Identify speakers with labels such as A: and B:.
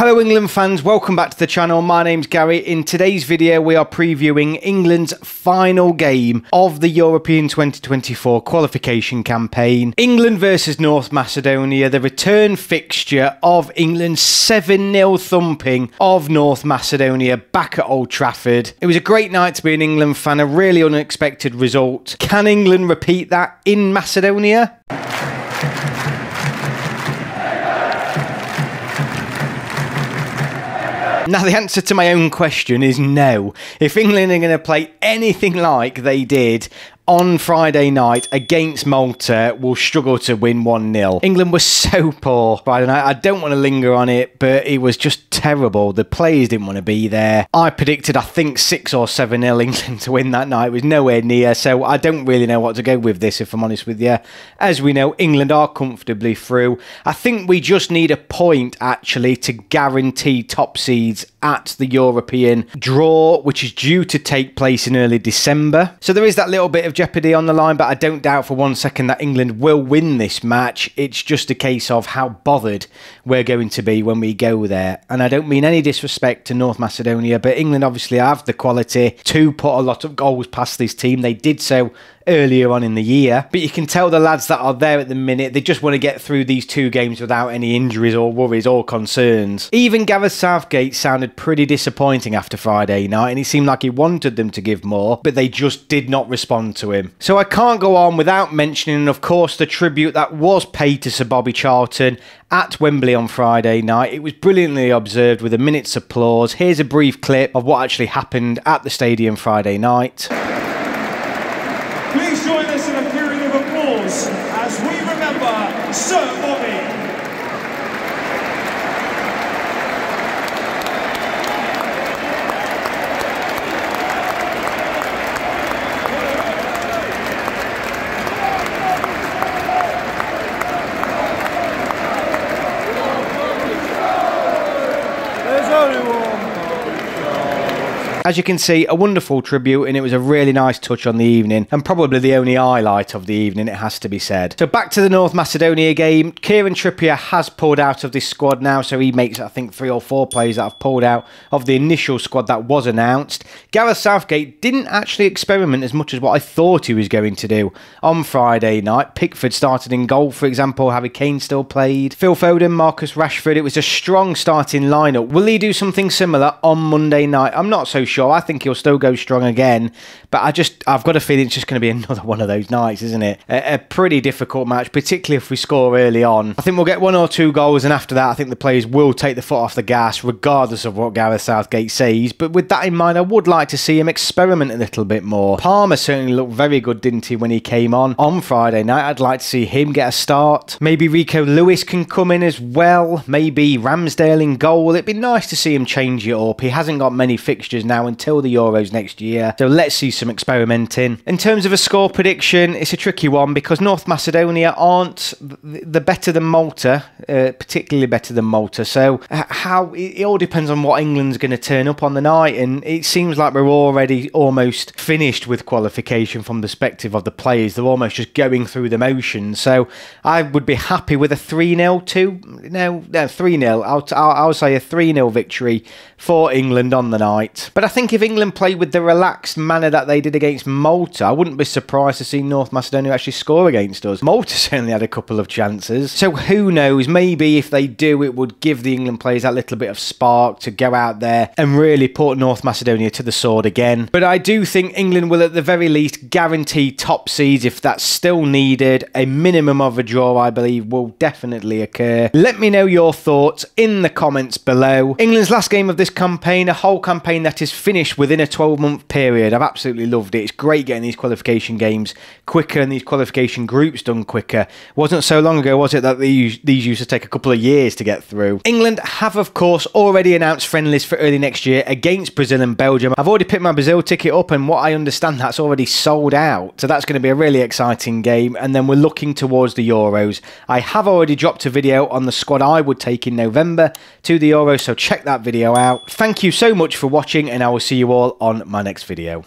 A: Hello England fans, welcome back to the channel. My name's Gary. In today's video we are previewing England's final game of the European 2024 qualification campaign. England versus North Macedonia, the return fixture of England's 7-0 thumping of North Macedonia back at Old Trafford. It was a great night to be an England fan, a really unexpected result. Can England repeat that in Macedonia? Now, the answer to my own question is no. If England are going to play anything like they did on Friday night against Malta, we'll struggle to win 1-0. England was so poor Friday night. I don't want to linger on it, but it was just terrible. The players didn't want to be there. I predicted, I think, 6 or 7-0 England to win that night. It was nowhere near, so I don't really know what to go with this, if I'm honest with you. As we know, England are comfortably through. I think we just need a point, actually, to guarantee top seeds at the European draw, which is due to take place in early December. So there is that little bit of jeopardy on the line, but I don't doubt for one second that England will win this match. It's just a case of how bothered we're going to be when we go there. And I don't mean any disrespect to North Macedonia, but England obviously have the quality to put a lot of goals past this team. They did so earlier on in the year, but you can tell the lads that are there at the minute, they just want to get through these 2 games without any injuries or worries or concerns. Even Gareth Southgate sounded pretty disappointing after Friday night, and it seemed like he wanted them to give more, but they just did not respond to him. So I can't go on without mentioning, of course, the tribute that was paid to Sir Bobby Charlton at Wembley on Friday night. It was brilliantly observed with a minute's applause. Here's a brief clip of what actually happened at the stadium Friday night.
B: Please join us in a period of applause as we remember Sir Bobby. There's only one.
A: As you can see, a wonderful tribute, and it was a really nice touch on the evening, and probably the only highlight of the evening, it has to be said. So back to the North Macedonia game. Kieran Trippier has pulled out of this squad now, so he makes, I think, 3 or 4 players that have pulled out of the initial squad that was announced. Gareth Southgate didn't actually experiment as much as what I thought he was going to do on Friday night. Pickford started in goal, for example. Harry Kane still played. Phil Foden, Marcus Rashford. It was a strong starting lineup. Will he do something similar on Monday night? I'm not so sure. I think he'll still go strong again, but I've got a feeling it's just going to be another one of those nights, isn't it? A pretty difficult match, particularly if we score early on. I think we'll get 1 or 2 goals, and after that, I think the players will take the foot off the gas, regardless of what Gareth Southgate says. But with that in mind, I would like to see him experiment a little bit more. Palmer certainly looked very good, didn't he, when he came on Friday night? I'd like to see him get a start. Maybe Rico Lewis can come in as well. Maybe Ramsdale in goal. It'd be nice to see him change it up. He hasn't got many fixtures now until the Euros next year, so let's see some experimenting. In terms of a score prediction, it's a tricky one because North Macedonia aren't the better than Malta, particularly better than Malta, so it all depends on what England's going to turn up on the night, and it seems like we're already almost finished with qualification from the perspective of the players. They're almost just going through the motions, so I would be happy with a 3-0 3-0. I'll say a 3-0 victory for England on the night. But I think if England play with the relaxed manner that they did against Malta, I wouldn't be surprised to see North Macedonia actually score against us. Malta certainly had a couple of chances, so who knows, maybe if they do, it would give the England players that little bit of spark to go out there and really put North Macedonia to the sword again. But I do think England will at the very least guarantee top seeds if that's still needed. A minimum of a draw, I believe, will definitely occur. Let me know your thoughts in the comments below. England's last game of this campaign, a whole campaign that is finished within a 12-month period. I've absolutely loved it. It's great getting these qualification games quicker and these qualification groups done quicker. Wasn't so long ago, was it, that these used to take a couple of years to get through. England have, of course, already announced friendlies for early next year against Brazil and Belgium. I've already picked my Brazil ticket up, and what I understand, that's already sold out. So that's going to be a really exciting game, and then we're looking towards the Euros. I have already dropped a video on the squad I would take in November to the Euros, so check that video out. Thank you so much for watching, and I will see you all on my next video.